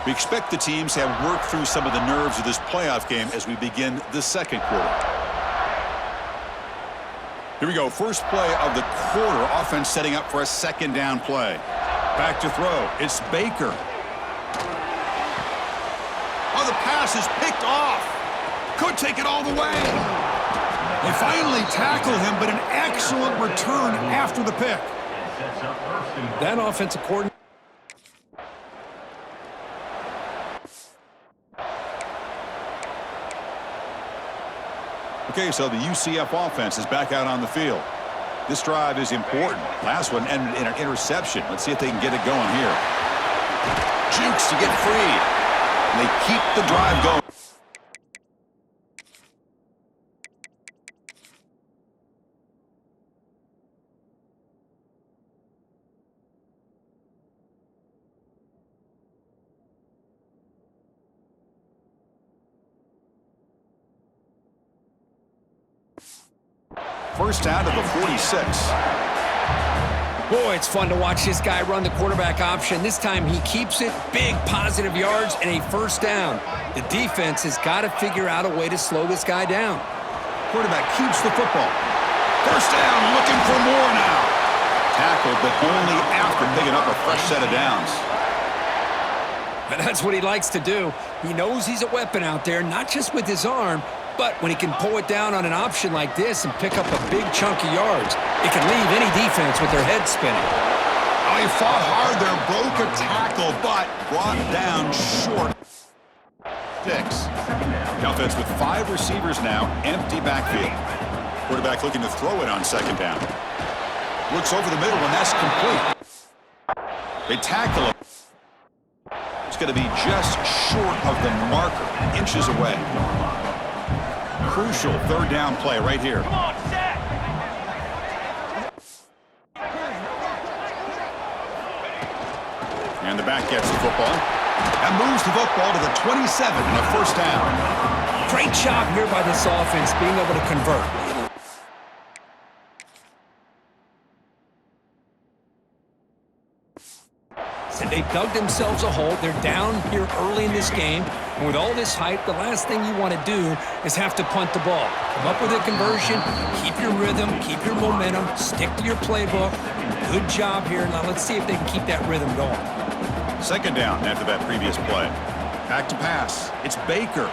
We expect the teams to have worked through some of the nerves of this playoff game as we begin the second quarter. Here we go. First play of the quarter. Offense setting up for a second down play. Back to throw. It's Baker. Oh, the pass is picked off. Could take it all the way. They finally tackle him, but an excellent return after the pick. That offensive coordinator. Okay, so the UCF offense is back out on the field. This drive is important. Last one ended in an interception. Let's see if they can get it going here. Jukes to get free. And they keep the drive going. First down to the 46. Boy, it's fun to watch this guy run the quarterback option. This time he keeps it, big positive yards, and a first down. The defense has got to figure out a way to slow this guy down. Quarterback keeps the football. First down, looking for more now. Tackled, but only after picking up a fresh set of downs. But that's what he likes to do. He knows he's a weapon out there, not just with his arm, but when he can pull it down on an option like this and pick up a big chunk of yards, it can leave any defense with their head spinning. Oh, he fought hard there, broke a tackle, but brought down short. 6. The offense with 5 receivers now, empty backfield. Quarterback looking to throw it on second down. Looks over the middle, and that's complete. They tackle him. It's going to be just short of the marker, inches away. Crucial third down play right here. Come on, Zach. And the back gets the football. And moves the football to the 27 and a first down. Great job here by this offense being able to convert. So they dug themselves a hole. They're down here early in this game. And with all this hype, the last thing you want to do is have to punt the ball. Come up with a conversion, keep your rhythm, keep your momentum, stick to your playbook. Good job here. Now let's see if they can keep that rhythm going. Second down after that previous play. Back to pass. It's Baker.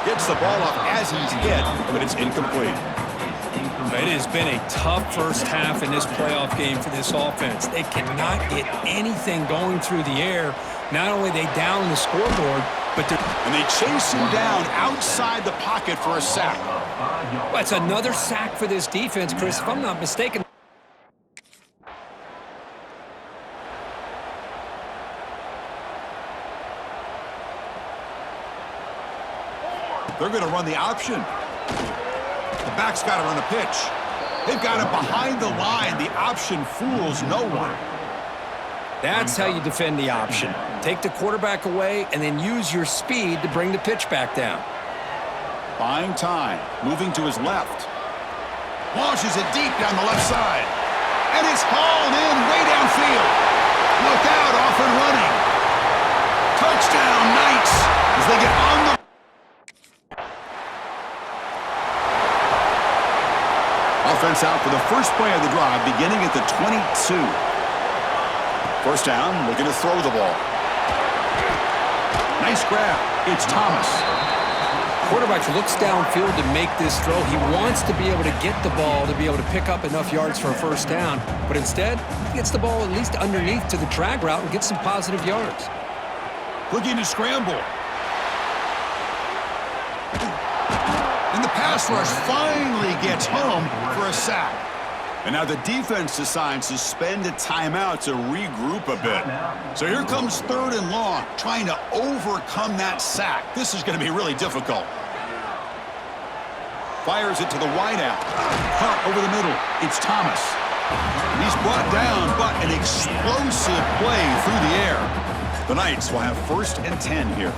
Gets the ball off as he's hit, but it's incomplete. It has been a tough first half in this playoff game for this offense. They cannot get anything going through the air. Not only are they down the scoreboard, but they're... And they chase him down outside the pocket for a sack. Well, it's another sack for this defense, Chris, if I'm not mistaken. They're going to run the option. The back's got to run a pitch. They've got it behind the line. The option fools no one. That's how you defend the option. Take the quarterback away and then use your speed to bring the pitch back down. Buying time. Moving to his left. Launches it deep down the left side. And it's hauled in way downfield. Look out, off and running. Touchdown, Knights, as they get on the... Offense out for the first play of the drive, beginning at the 22. First down, looking to throw the ball. Nice grab. It's Thomas. Quarterback looks downfield to make this throw. He wants to be able to get the ball to be able to pick up enough yards for a first down, but instead, he gets the ball at least underneath to the drag route and gets some positive yards. Looking to scramble. And the pass rush finally gets home for a sack. And now the defense decides to spend a timeout to regroup a bit. So here comes third and long, trying to overcome that sack. This is going to be really difficult. Fires it to the wideout. Hunt over the middle. It's Thomas. He's brought down, but an explosive play through the air. The Knights will have 1st and 10 here.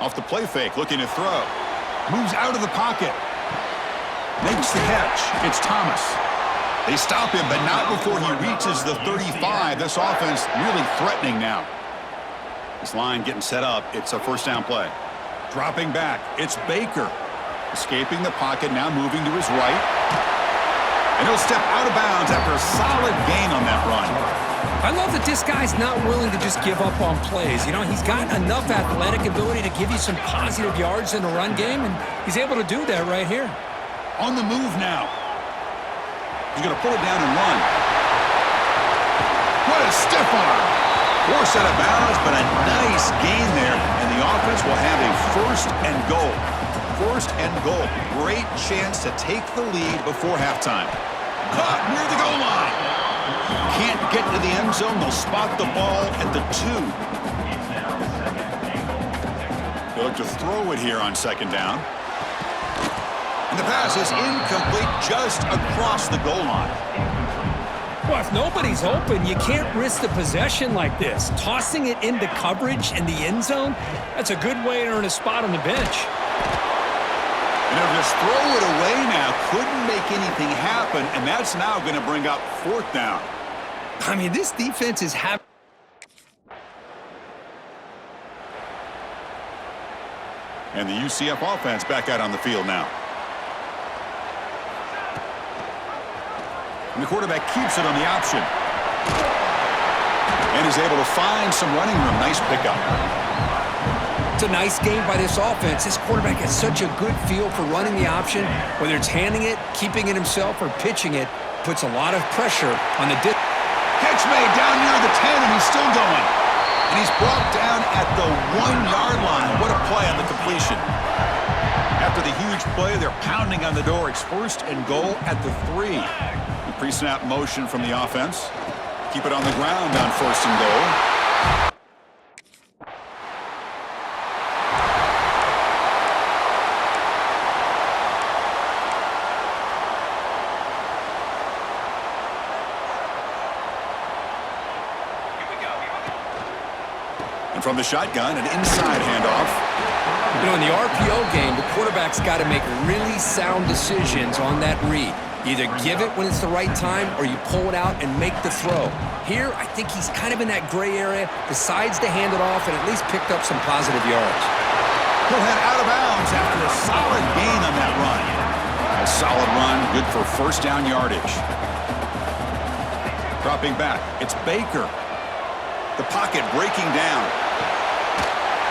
Off the play fake, looking to throw. Moves out of the pocket. Makes the catch. It's Thomas. They stop him, but not before he reaches the 35. This offense really threatening now. This line getting set up. It's a first down play. Dropping back. It's Baker. Escaping the pocket, now moving to his right. And he'll step out of bounds after a solid gain on that run. I love that this guy's not willing to just give up on plays. You know, he's got enough athletic ability to give you some positive yards in the run game, and he's able to do that right here. On the move now. He's going to pull it down and run. What a stiff arm. Forced out of bounds, but a nice gain there, and the offense will have a first and goal. First and goal. Great chance to take the lead before halftime. Caught near the goal line. Can't get to the end zone. They'll spot the ball at the 2. They'll look to throw it here on second down. And the pass is incomplete just across the goal line. Well, if nobody's open, you can't risk the possession like this. Tossing it into coverage in the end zone, that's a good way to earn a spot on the bench. And they'll just throw it away now. Couldn't make anything happen, and that's now going to bring up fourth down. I mean, this defense is having... And the UCF offense back out on the field now. And the quarterback keeps it on the option. And he's able to find some running room. Nice pickup. It's a nice game by this offense. This quarterback has such a good feel for running the option. Whether it's handing it, keeping it himself, or pitching it, puts a lot of pressure on the... Catch made down near the 10, and he's still going. And he's brought down at the 1-yard line. What a play on the completion. After the huge play, they're pounding on the door. It's first and goal at the 3. Pre-snap motion from the offense. Keep it on the ground on first and goal. And from the shotgun, an inside handoff. You know, in the RPO game, the quarterback's got to make really sound decisions on that read. You either give it when it's the right time or you pull it out and make the throw. Here, I think he's kind of in that gray area, decides to hand it off and at least picked up some positive yards. He'll head out of bounds after a solid gain on that run. A solid run, good for first down yardage. Dropping back, it's Baker. The pocket breaking down.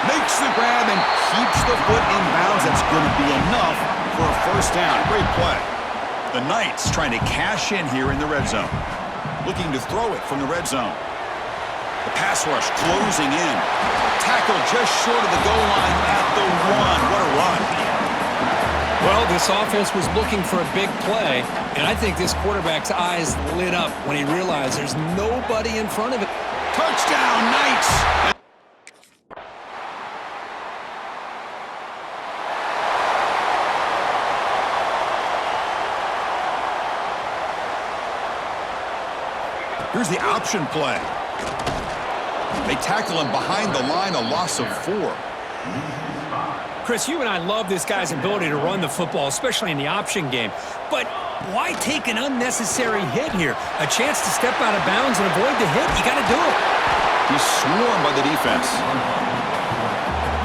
Makes the grab and keeps the foot in bounds. That's going to be enough for a first down. Great play. The Knights trying to cash in here in the red zone. Looking to throw it from the red zone. The pass rush closing in. Tackle just short of the goal line at the 1. What a run. Well, this offense was looking for a big play, and I think this quarterback's eyes lit up when he realized there's nobody in front of it. Touchdown, Knights! Here's the option play. They tackle him behind the line, a loss of 4. Chris, you and I love this guy's ability to run the football, especially in the option game. But why take an unnecessary hit here? A chance to step out of bounds and avoid the hit, you got to do it. He's swarmed by the defense.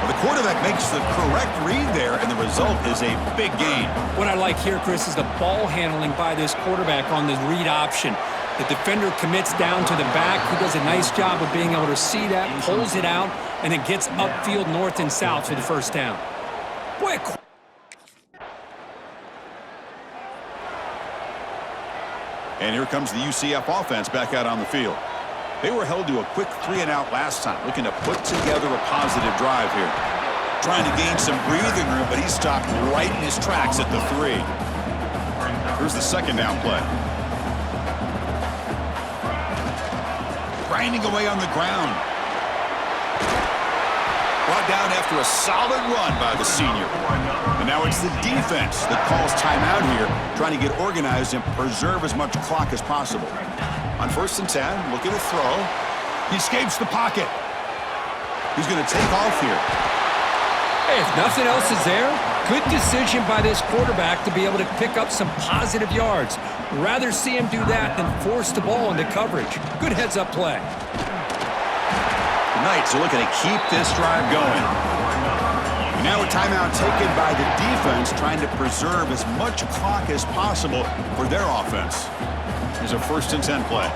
Well, the quarterback makes the correct read there, and the result is a big gain. What I like here, Chris, is the ball handling by this quarterback on the read option. The defender commits down to the back. He does a nice job of being able to see that, pulls it out, and then gets upfield north and south for the first down. Boy, and here comes the UCF offense back out on the field. They were held to a quick 3-and-out last time, looking to put together a positive drive here. Trying to gain some breathing room, but he stopped right in his tracks at the 3. Here's the second down play. Grinding away on the ground. Brought down after a solid run by the senior. And now it's the defense that calls timeout here, trying to get organized and preserve as much clock as possible. On first and 10, looking to throw. He escapes the pocket. He's going to take off here. Hey, if nothing else is there, Good decision by this quarterback to be able to pick up some positive yards. Rather see him do that than force the ball into coverage. Good heads-up play. The Knights are looking to keep this drive going. Now a timeout taken by the defense, trying to preserve as much clock as possible for their offense. Here's a 1st and 10 play.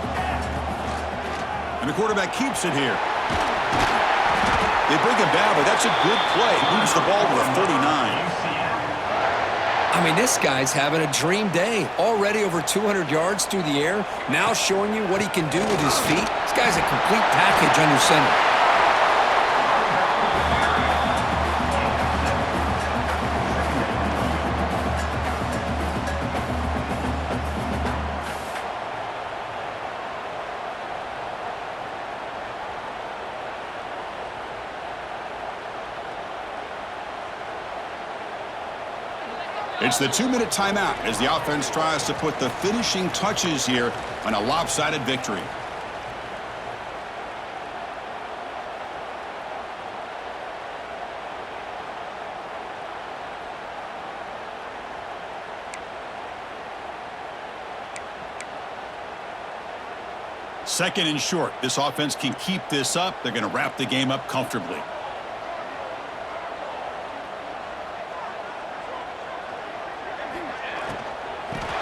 And the quarterback keeps it here. They bring him down, but that's a good play. Moves the ball to the 49. I mean, this guy's having a dream day. Already over 200 yards through the air. Now showing you what he can do with his feet. This guy's a complete package under center. It's the 2-minute timeout as the offense tries to put the finishing touches here on a lopsided victory. Second and short. This offense can keep this up. They're going to wrap the game up comfortably.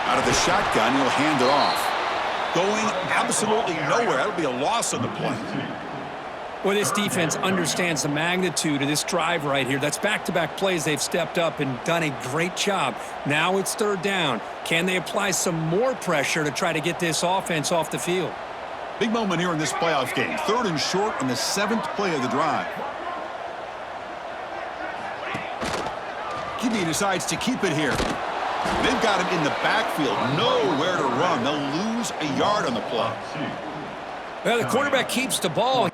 Out of the shotgun, he'll hand it off. Going absolutely nowhere. That'll be a loss on the play. Well, this defense understands the magnitude of this drive right here. That's back-to-back plays. They've stepped up and done a great job. Now it's 3rd down. Can they apply some more pressure to try to get this offense off the field? Big moment here in this playoff game. 3rd and short on the 7th play of the drive. QB decides to keep it here. They've got him in the backfield, nowhere to run. They'll lose a yard on the play. Well, the quarterback keeps the ball.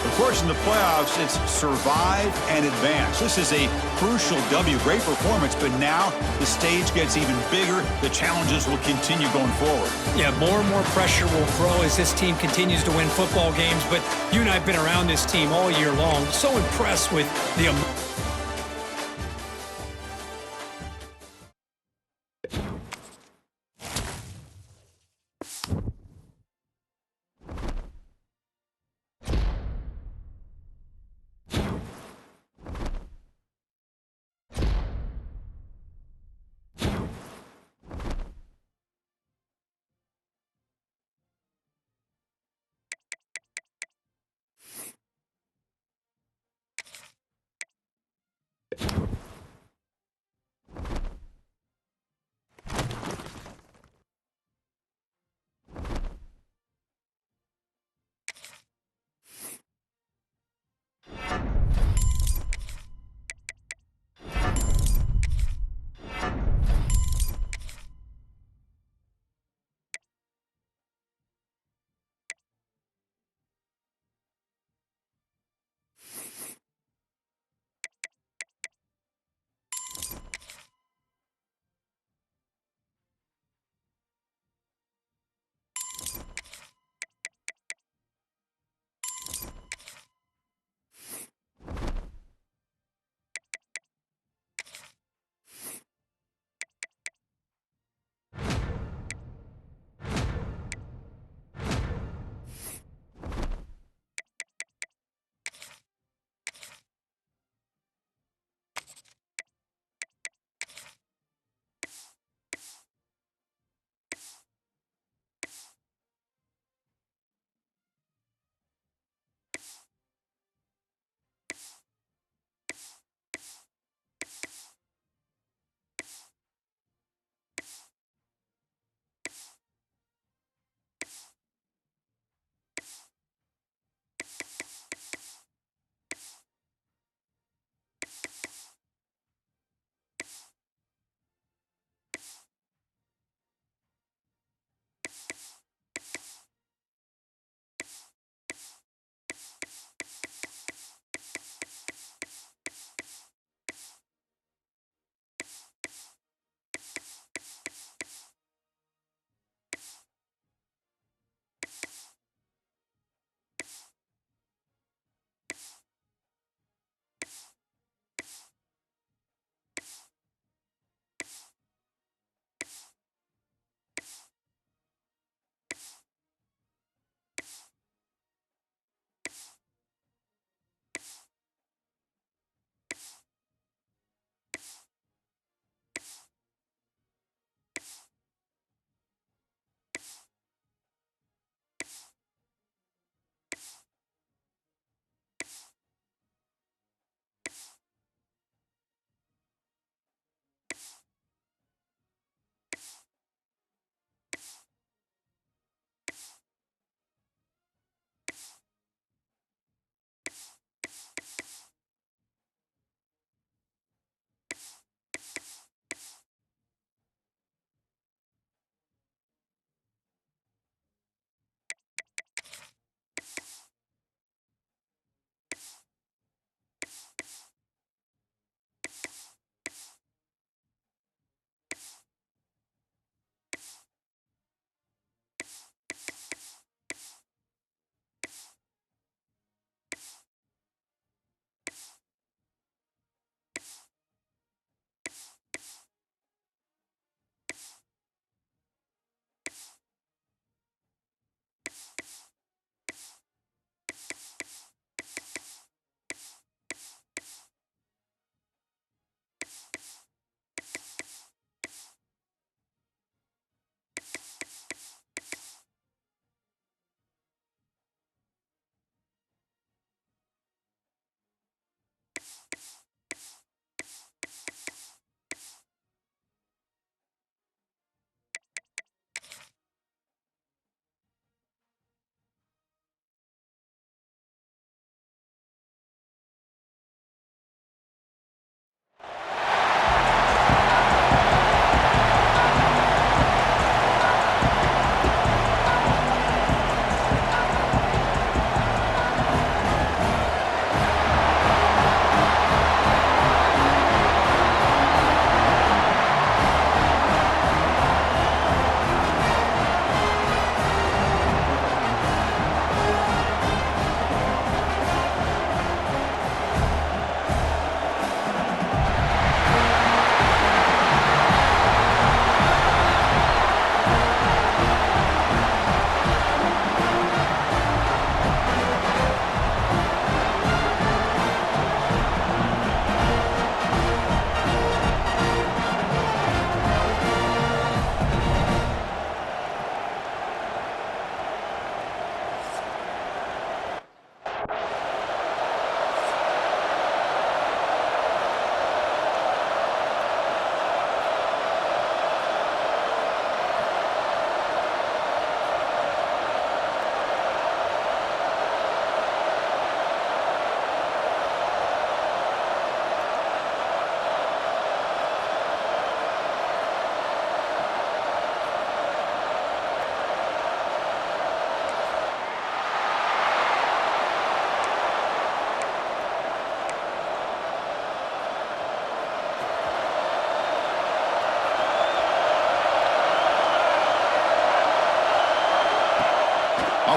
Of course, in the playoffs, it's survive and advance. This is a crucial W. Great performance, but now the stage gets even bigger. The challenges will continue going forward. Yeah, more and more pressure will grow as this team continues to win football games, but you and I have been around this team all year long. So impressed with the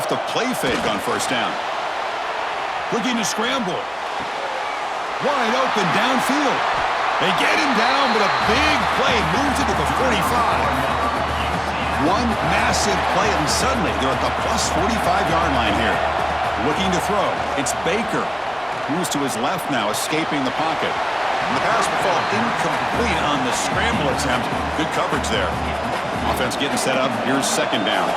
off the play fake on first down. Looking to scramble. Wide open downfield. They get him down, but a big play moves it to the 45. One massive play, and suddenly they're at the plus 45-yard line here. Looking to throw. It's Baker. Moves to his left now, escaping the pocket. And the pass will fall incomplete on the scramble attempt. Good coverage there. Offense getting set up. Here's second down.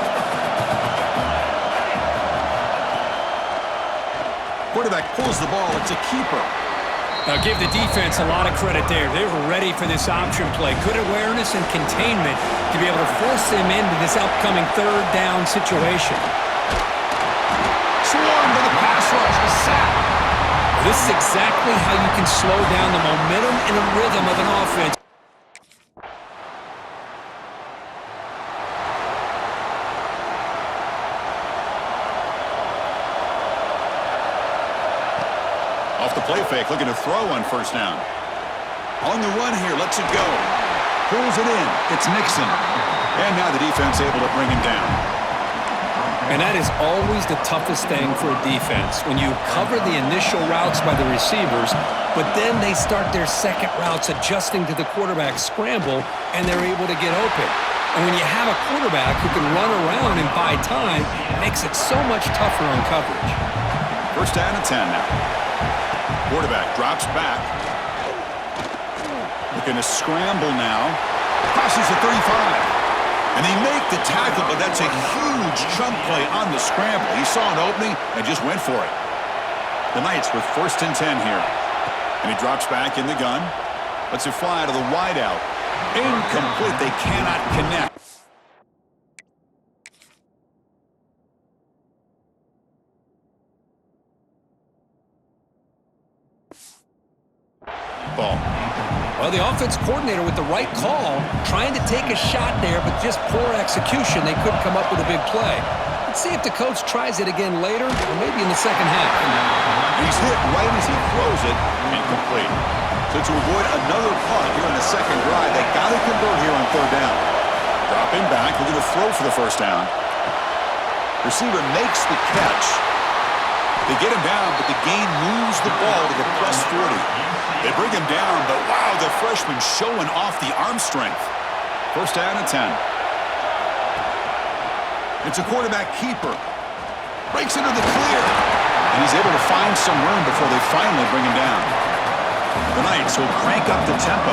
Quarterback pulls the ball. It's a keeper. Now give the defense a lot of credit there. They were ready for this option play. Good awareness and containment to be able to force them into this upcoming third down situation. Swarmed by the pass rush. A sack. This is exactly how you can slow down the momentum and the rhythm of an offense. Off the play fake, looking to throw on first down. On the run here, lets it go. Pulls it in. It's Nixon. And now the defense able to bring him down. And that is always the toughest thing for a defense, when you cover the initial routes by the receivers, but then they start their second routes adjusting to the quarterback's scramble, and they're able to get open. And when you have a quarterback who can run around and buy time, it makes it so much tougher on coverage. First down and 10 now. Quarterback drops back. Looking to scramble now. Crosses the 35. And they make the tackle, but that's a huge chunk play on the scramble. He saw an opening and just went for it. The Knights with first and 10 here. And he drops back in the gun. Lets it fly to the wideout. Incomplete. They cannot connect. Ball. Well, the offense coordinator with the right call, trying to take a shot there, but just poor execution. They couldn't come up with a big play. Let's see if the coach tries it again later, or maybe in the second half. He's hit right as he throws it, incomplete. So to avoid another punt here in the second drive, they got to convert here on third down. Drop him back, looking to throw for the first down. Receiver makes the catch. They get him down, but the gain moves the ball to the plus 40. They bring him down, but wow, the freshman showing off the arm strength. First down and 10. It's a quarterback keeper. Breaks into the clear. And he's able to find some room before they finally bring him down. The Knights will crank up the tempo.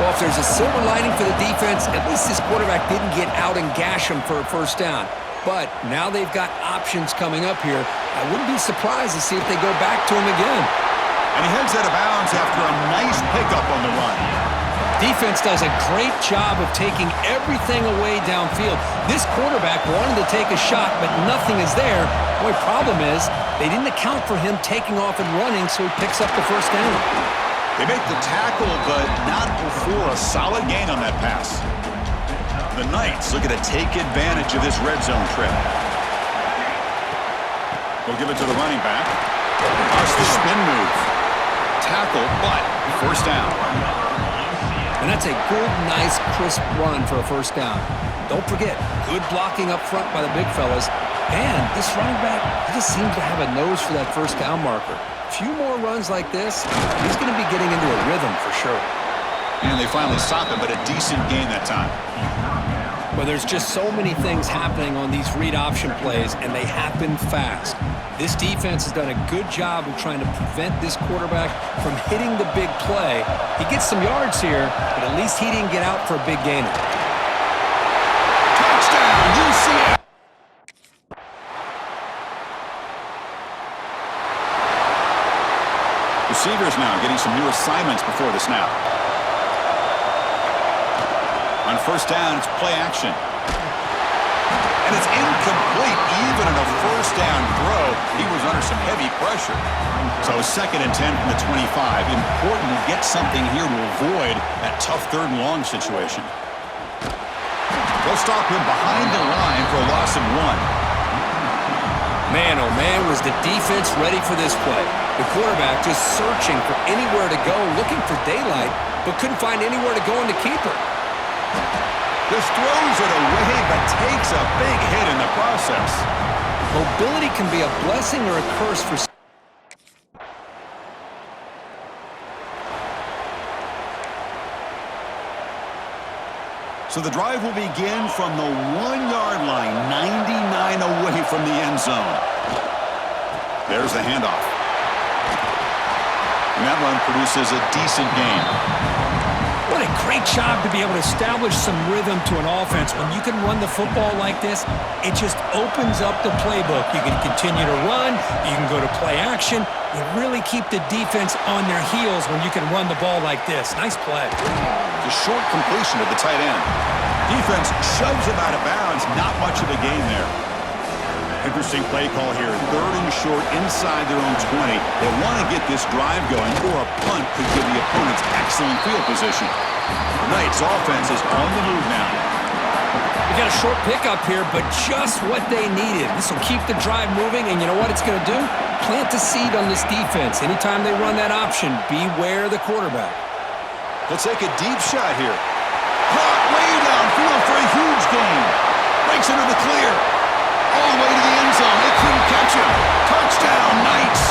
Well, if there's a silver lining for the defense, at least this quarterback didn't get out and gash him for a first down. But now they've got options coming up here. I wouldn't be surprised to see if they go back to him again. And he heads out of bounds after a nice pickup on the run. Defense does a great job of taking everything away downfield. This quarterback wanted to take a shot, but nothing is there. The only problem is they didn't account for him taking off and running, so he picks up the first down. They make the tackle, but not before a solid gain on that pass. The Knights looking to take advantage of this red zone trip. They'll give it to the running back. Watch the spin move. Tackle, but first down. And that's a good, nice, crisp run for a first down. Don't forget, good blocking up front by the big fellas. And this running back, he just seems to have a nose for that first down marker. A few more runs like this, he's going to be getting into a rhythm for sure. And they finally stop him, but a decent gain that time. Well, there's just so many things happening on these read option plays, and they happen fast. This defense has done a good job of trying to prevent this quarterback from hitting the big play. He gets some yards here, but at least he didn't get out for a big gainer. Touchdown, UCF! Receivers now getting some new assignments before the snap. On first down, it's play action. And it's incomplete. Even in a first down throw, he was under some heavy pressure. So second and 10 from the 25. Important to get something here to avoid that tough third and long situation. They'll stop him behind the line for a loss of 1. Man, oh man, was the defense ready for this play. The quarterback just searching for anywhere to go, looking for daylight, but couldn't find anywhere to go in the keeper. Just throws it away, but takes a big hit in the process. Mobility can be a blessing or a curse for. So the drive will begin from the 1-yard line, 99 away from the end zone. There's the handoff. And that run produces a decent gain. What a great job to be able to establish some rhythm to an offense. When you can run the football like this, it just opens up the playbook. You can continue to run. You can go to play action. You really keep the defense on their heels when you can run the ball like this. Nice play. The short completion of the tight end. Defense shoves him out of bounds. Not much of a gain there. Interesting play call here. 3rd and short inside their own 20. They want to get this drive going, or a punt could give the opponents excellent field position. The Knights offense is on the move now. We got a short pickup here, but just what they needed. This will keep the drive moving, and you know what it's going to do? Plant the seed on this defense. Anytime they run that option, beware the quarterback. Let's take a deep shot here. Caught way downfield for a huge gain. Breaks into the clear. All the way to the end zone. They couldn't catch him. Touchdown, Knights.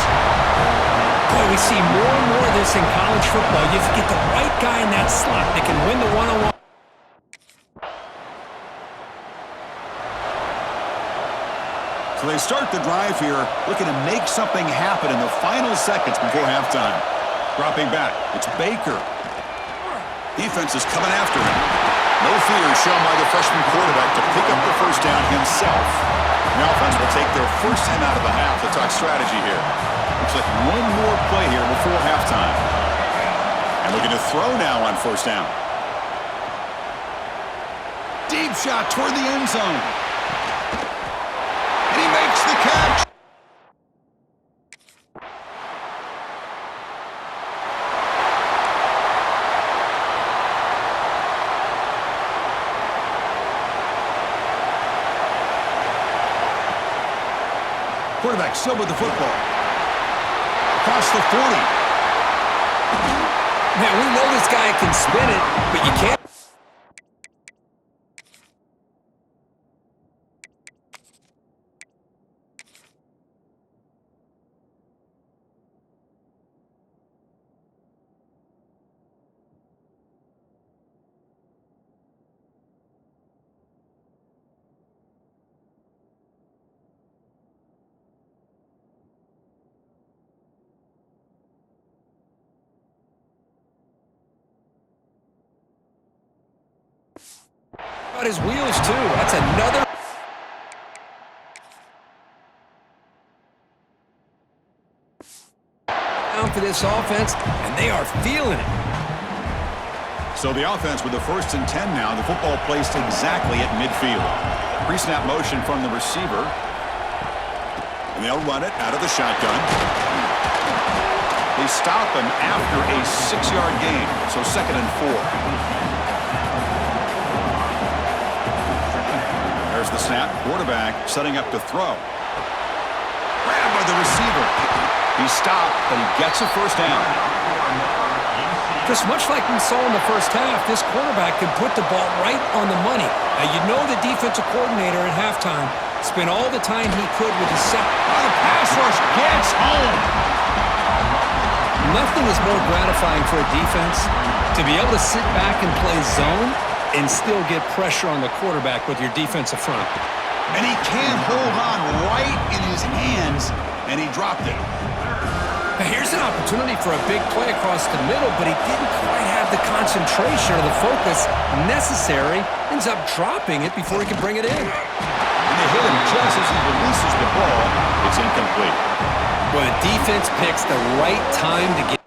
Boy, we see more and more of this in college football. You have to get the right guy in that slot that can win the one-on-one. So they start the drive here, looking to make something happen in the final seconds before halftime. Dropping back, it's Baker. Defense is coming after him. No fear shown by the freshman quarterback to pick up the first down himself. The offense will take their first time out of the half to talk strategy here. Looks like one more play here before halftime. And looking to throw now on first down. Deep shot toward the end zone. And he makes the catch. Quarterback still with the football. Across the 40. Man, we know this guy can spin it, but you can't. His wheels too. That's another. Down for this offense, and they are feeling it. So the offense with the 1st and 10 now. The football placed exactly at midfield. Pre-snap motion from the receiver. And they'll run it out of the shotgun. They stop him after a 6-yard gain. So 2nd and 4. There's the snap. Quarterback setting up to throw. Grabbed by the receiver. He's stopped, but he gets a first down. Just much like we saw in the first half, this quarterback can put the ball right on the money. Now, you know the defensive coordinator at halftime spent all the time he could with his set. Oh, the pass rush gets home. Nothing is more gratifying for a defense to be able to sit back and play zone and still get pressure on the quarterback with your defensive front. And he can't hold on right in his hands, and he dropped it. Now here's an opportunity for a big play across the middle, but he didn't quite have the concentration or the focus necessary. Ends up dropping it before he can bring it in. And they hit him just as he releases the ball. It's incomplete. Well, the defense picks the right time to get.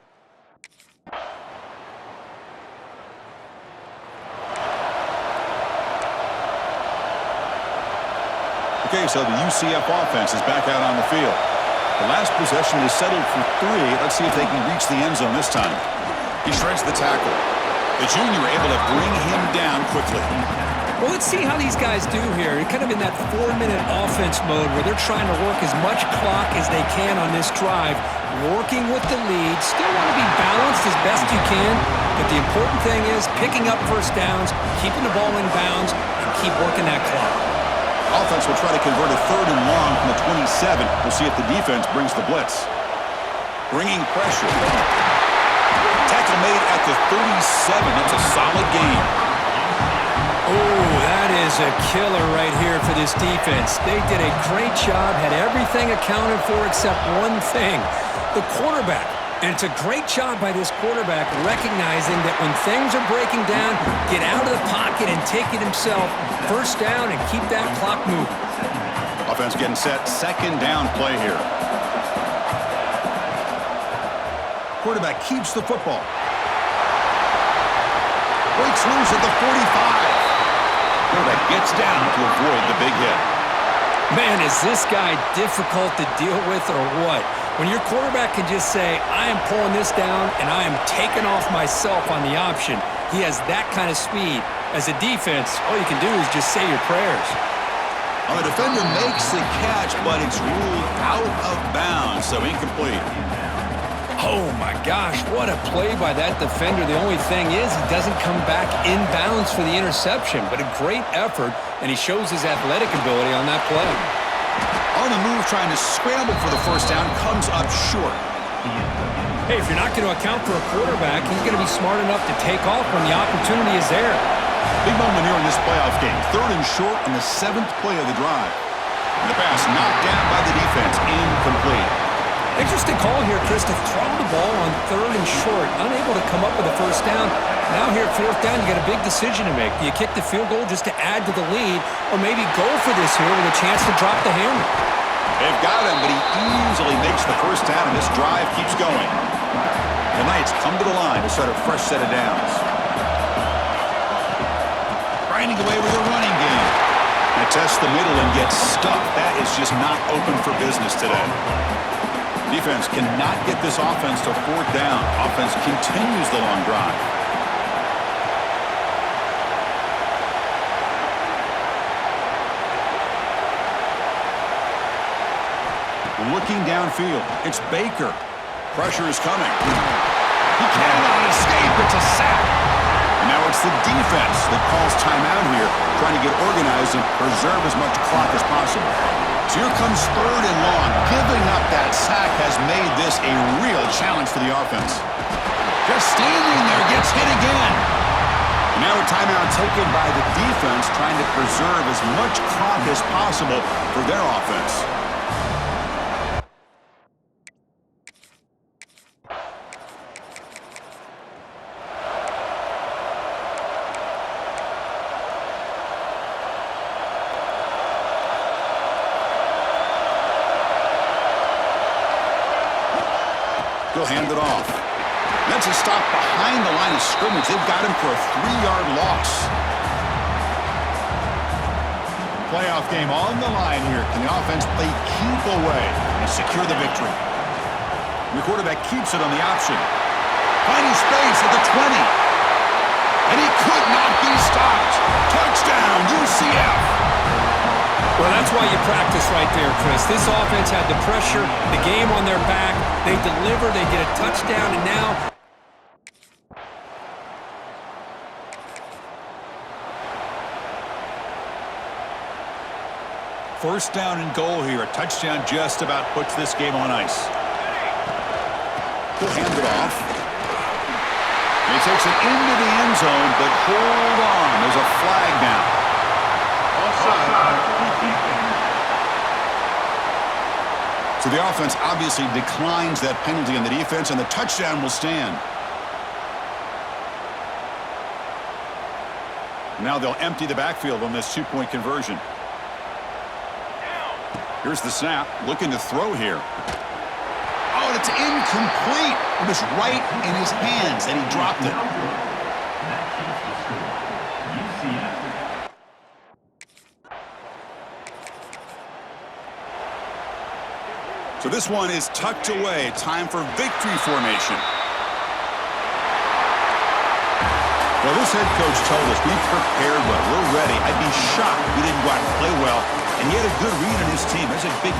Okay, so the UCF offense is back out on the field. The last possession is settled for 3. Let's see if they can reach the end zone this time. He shreds the tackle. The junior able to bring him down quickly. Well, let's see how these guys do here. They're kind of in that 4-minute offense mode where they're trying to work as much clock as they can on this drive, working with the lead. Still want to be balanced as best you can, but the important thing is picking up first downs, keeping the ball in bounds, and keep working that clock. Offense will try to convert a 3rd and long from the 27. We'll see if the defense brings the blitz. Bringing pressure. Tackle made at the 37. That's a solid gain. Oh, that is a killer right here for this defense. They did a great job, had everything accounted for except one thing, the quarterback. And it's a great job by this quarterback recognizing that when things are breaking down, get out of the pocket and take it himself. 1st down and keep that clock moving. Offense getting set. 2nd down play here. Quarterback keeps the football. Breaks loose at the 45. Quarterback gets down to avoid the big hit. Man, is this guy difficult to deal with or what? When your quarterback can just say, I am pulling this down and I am taking off myself on the option. He has that kind of speed. As a defense, all you can do is just say your prayers. Well, the defender makes the catch, but it's ruled out of bounds, so incomplete. Oh my gosh, what a play by that defender. The only thing is he doesn't come back inbounds for the interception, but a great effort, and he shows his athletic ability on that play. On the move, trying to scramble for the 1st down, comes up short. Hey, if you're not going to account for a quarterback, he's going to be smart enough to take off when the opportunity is there. Big moment here in this playoff game. 3rd and short on the 7th play of the drive. And the pass knocked down by the defense, incomplete. Interesting call here, Chris, to throw the ball on 3rd and short. Unable to come up with a 1st down. Now here at 4th down, you got a big decision to make. Do you kick the field goal just to add to the lead, or maybe go for this here with a chance to drop the hammer? They've got him, but he easily makes the 1st down, and this drive keeps going. The Knights come to the line to start a fresh set of downs. Grinding away with a running game. They test the middle and get stuffed. That is just not open for business today. Defense cannot get this offense to 4th down. Offense continues the long drive. Looking downfield. It's Baker. Pressure is coming. He cannot escape. It's a sack. And now it's the defense that calls timeout here, trying to get organized and preserve as much clock as possible. So here comes 3rd and long. Giving up that sack has made this a real challenge for the offense. Just standing there, gets hit again. And now a timeout taken by the defense, trying to preserve as much clock as possible for their offense. He'll hand it off. That's a stop behind the line of scrimmage. They've got him for a 3-yard loss. Playoff game on the line here. Can the offense play keep away and secure the victory? And the quarterback keeps it on the option. Finding space at the 20. And he could not be stopped. Touchdown, UCF. Well, that's why you practice right there, Chris. This offense had the pressure, the game on their back. They deliver, they get a touchdown, and now... First down and goal here. A touchdown just about puts this game on ice. He'll hand it off. And he takes it into the end zone, but hold on. There's a flag down. So the offense obviously declines that penalty on the defense, and the touchdown will stand. Now they'll empty the backfield on this 2-point conversion. Here's the snap, looking to throw here. Oh, and it's incomplete. It was right in his hands, and he dropped it. So this one is tucked away. Time for victory formation. Well, this head coach told us we prepared well. We're ready. I'd be shocked if we didn't go out and play well. And he had a good read on his team. That's a big...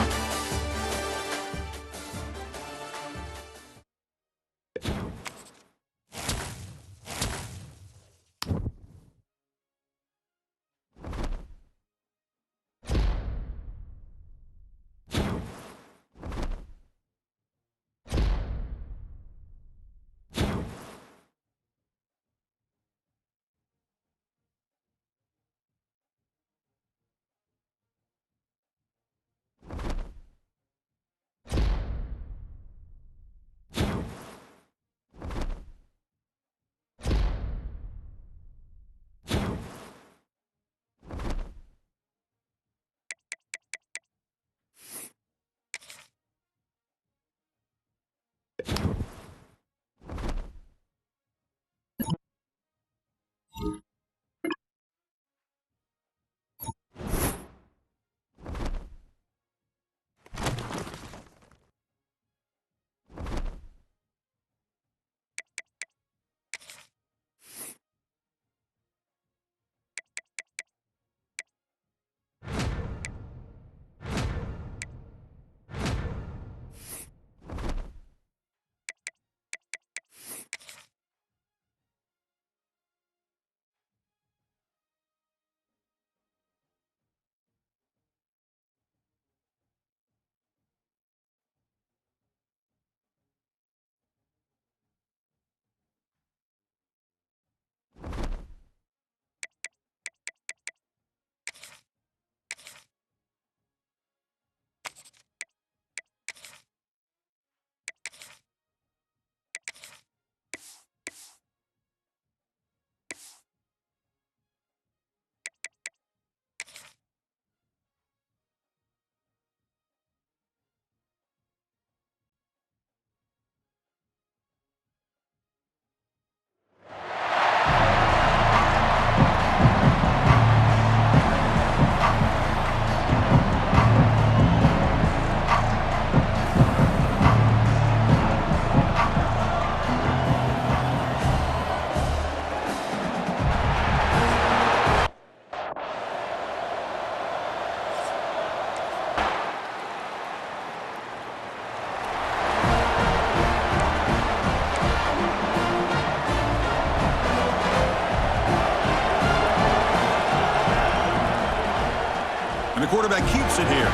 the quarterback keeps it here.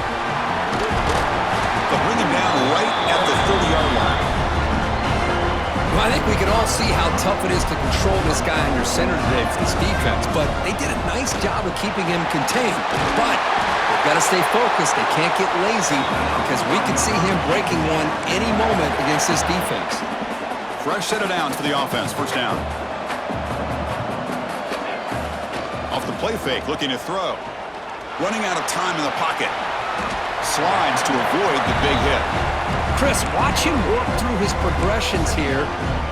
They'll bring him down right at the 30-yard line. Well, I think we can all see how tough it is to control this guy under center today for this defense, but they did a nice job of keeping him contained. But they've got to stay focused. They can't get lazy because we could see him breaking one any moment against this defense. Fresh set of downs for the offense. First down. Off the play fake, looking to throw. Running out of time in the pocket. Slides to avoid the big hit. Chris, watch him work through his progressions here.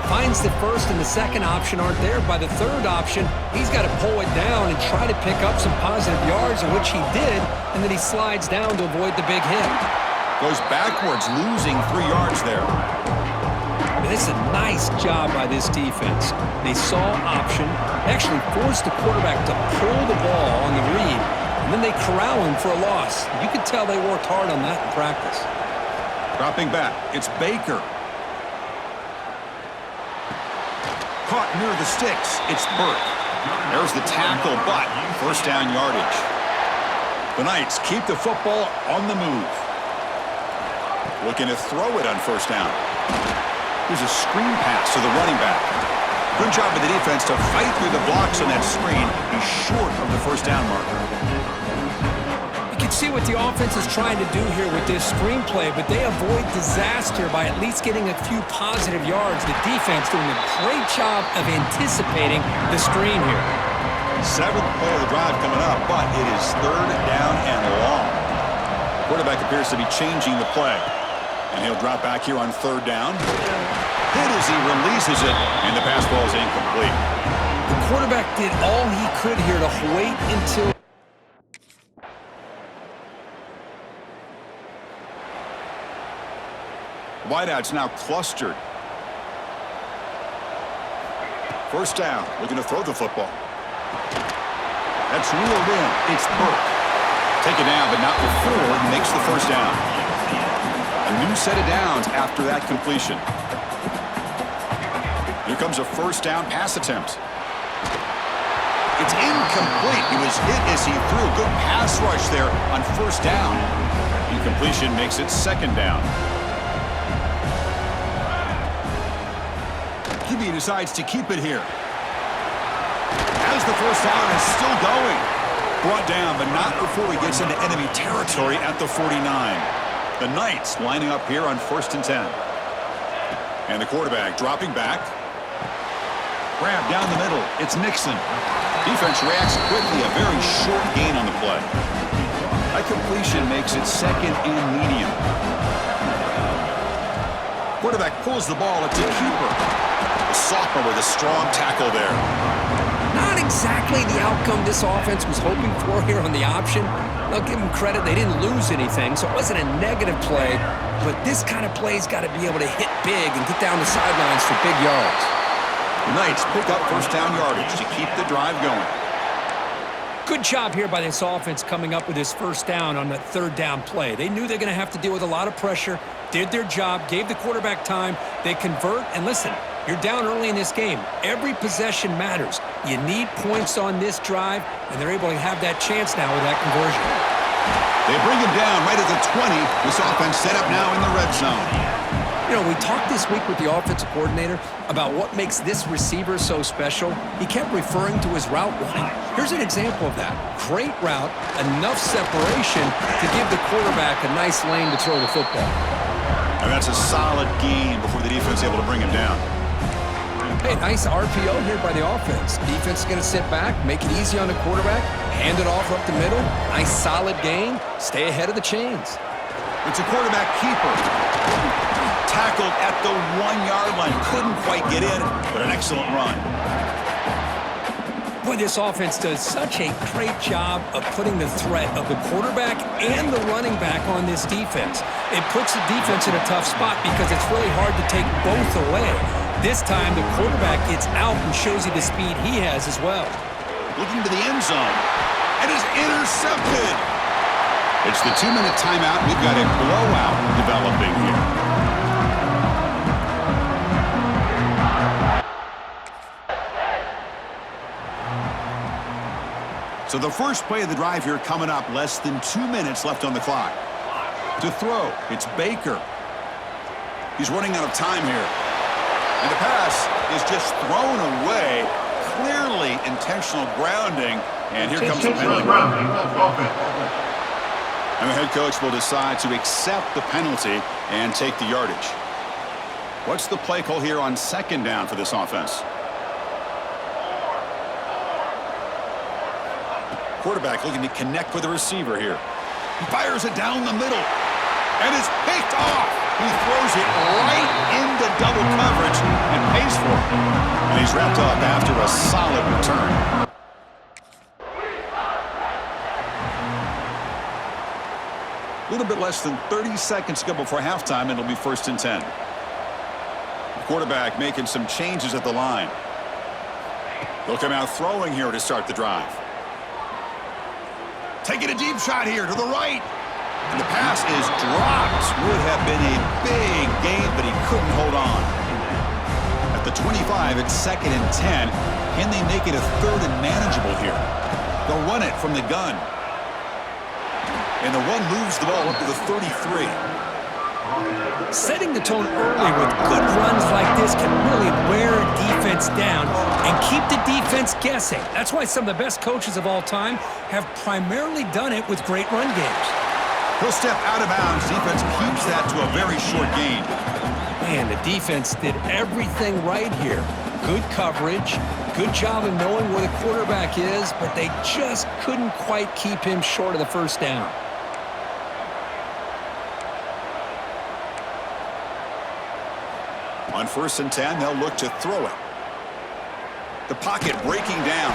Finds the first and the second option aren't there. By the third option, he's got to pull it down and try to pick up some positive yards, in which he did, and then he slides down to avoid the big hit. Goes backwards, losing 3 yards there. And this is a nice job by this defense. They saw option, actually forced the quarterback to pull the ball on the read, and then they corral him for a loss. You could tell they worked hard on that in practice. Dropping back, it's Baker. Caught near the sticks, it's Burke. There's the tackle, but first down yardage. The Knights keep the football on the move. Looking to throw it on first down. Here's a screen pass to the running back. Good job of the defense to fight through the blocks on that screen. He's short of the first down marker. See what the offense is trying to do here with this screenplay, but they avoid disaster by at least getting a few positive yards. The defense doing a great job of anticipating the screen here. 7th play of the drive coming up, but it is third down and long. Quarterback appears to be changing the play, and he'll drop back here on third down. Hit as he releases it, and the pass ball is incomplete. The quarterback did all he could here to wait until wideouts now clustered. First down, looking to throw the football. That's reeled in. It's Burke. Take it down, but not before he makes the first down. A new set of downs after that completion. Here comes a first down pass attempt. It's incomplete. He was hit as he threw. Good pass rush there on first down. Incompletion makes it second down. QB decides to keep it here. As the first down is still going. Brought down, but not before he gets into enemy territory at the 49. The Knights lining up here on 1st and 10. And the quarterback dropping back. Grab down the middle. It's Nixon. Defense reacts quickly. A very short gain on the play. That completion makes it second and medium. Quarterback pulls the ball. It's a keeper. The sophomore with a strong tackle there. not exactly the outcome this offense was hoping for here on the option. I'll give them credit. They didn't lose anything, so it wasn't a negative play. But this kind of play's got to be able to hit big and get down the sidelines for big yards. The Knights pick up first down yardage to keep the drive going. Good job here by this offense coming up with this first down on that third down play. They knew they're going to have to deal with a lot of pressure, did their job, gave the quarterback time. They convert, and listen, you're down early in this game. Every possession matters. You need points on this drive, and they're able to have that chance now with that conversion. They bring him down right at the 20. This offense set up now in the red zone. You know, we talked this week with the offensive coordinator about what makes this receiver so special. He kept referring to his route running. Here's an example of that. Great route, enough separation to give the quarterback a nice lane to throw the football. And that's a solid gain before the defense is able to bring him down. Hey, nice RPO here by the offense. Defense is going to sit back, make it easy on the quarterback, hand it off up the middle. Nice solid gain. Stay ahead of the chains. It's a quarterback keeper. Tackled at the 1-yard line. Couldn't quite get in, but an excellent run. Boy, this offense does such a great job of putting the threat of the quarterback and the running back on this defense. It puts the defense in a tough spot because it's really hard to take both away. This time, the quarterback gets out and shows you the speed he has as well. Looking to the end zone, and is intercepted. It's the 2-minute timeout. We've got a blowout developing here. So the first play of the drive here coming up, less than 2 minutes left on the clock. To throw, it's Baker. He's running out of time here. And the pass is just thrown away. Clearly intentional grounding. And here comes the penalty. And the head coach will decide to accept the penalty and take the yardage. What's the play call here on second down for this offense? Quarterback looking to connect with the receiver here. He fires it down the middle. And it's picked off. He throws it right into double coverage and pays for it. And he's wrapped up after a solid return. A little bit less than 30 seconds to go before halftime, and it'll be 1st and 10. The quarterback making some changes at the line. They'll come out throwing here to start the drive. Taking a deep shot here to the right. And the pass is dropped. Would have been a big gain, but he couldn't hold on. At the 25, it's 2nd and 10. Can they make it a 3rd and manageable here? They'll run it from the gun. And the run moves the ball up to the 33. Setting the tone early with good runs like this can really wear a defense down and keep the defense guessing. That's why some of the best coaches of all time have primarily done it with great run games. He'll step out of bounds. Defense keeps that to a very short gain. Man, the defense did everything right here. Good coverage, good job of knowing where the quarterback is, but they just couldn't quite keep him short of the first down. On 1st and 10, they'll look to throw it. The pocket breaking down.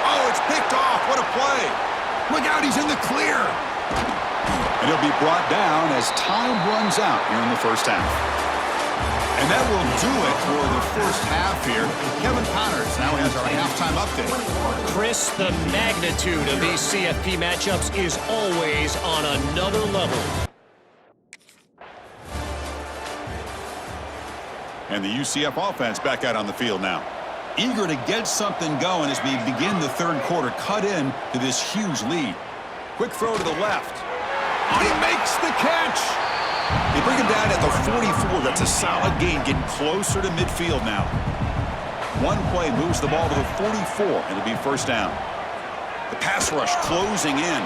Oh, it's picked off. What a play. Look out, he's in the clear. And he'll be brought down as time runs out here in the first half. And that will do it for the first half here. Kevin Connors now has our halftime update. Chris, the magnitude of these CFP matchups is always on another level. And the UCF offense back out on the field now. Eager to get something going as we begin the 3rd quarter. Cut in to this huge lead. Quick throw to the left. He makes the catch. They bring him down at the 44. That's a solid gain, getting closer to midfield now. One play moves the ball to the 44, and it'll be 1st down. The pass rush closing in.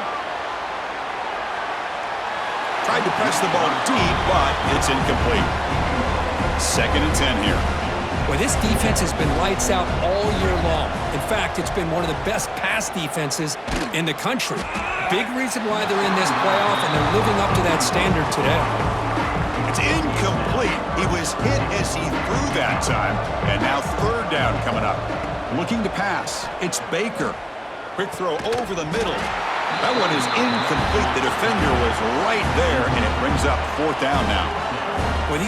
Tried to press the ball deep, but it's incomplete. 2nd and 10 here. Well, this defense has been lights out all year long. In fact, it's been one of the best pass defenses in the country. Big reason why they're in this playoff, and they're living up to that standard today. It's incomplete. He was hit as he threw that time, and now 3rd down coming up. Looking to pass. It's Baker. Quick throw over the middle. That one is incomplete. The defender was right there, and it brings up 4th down now.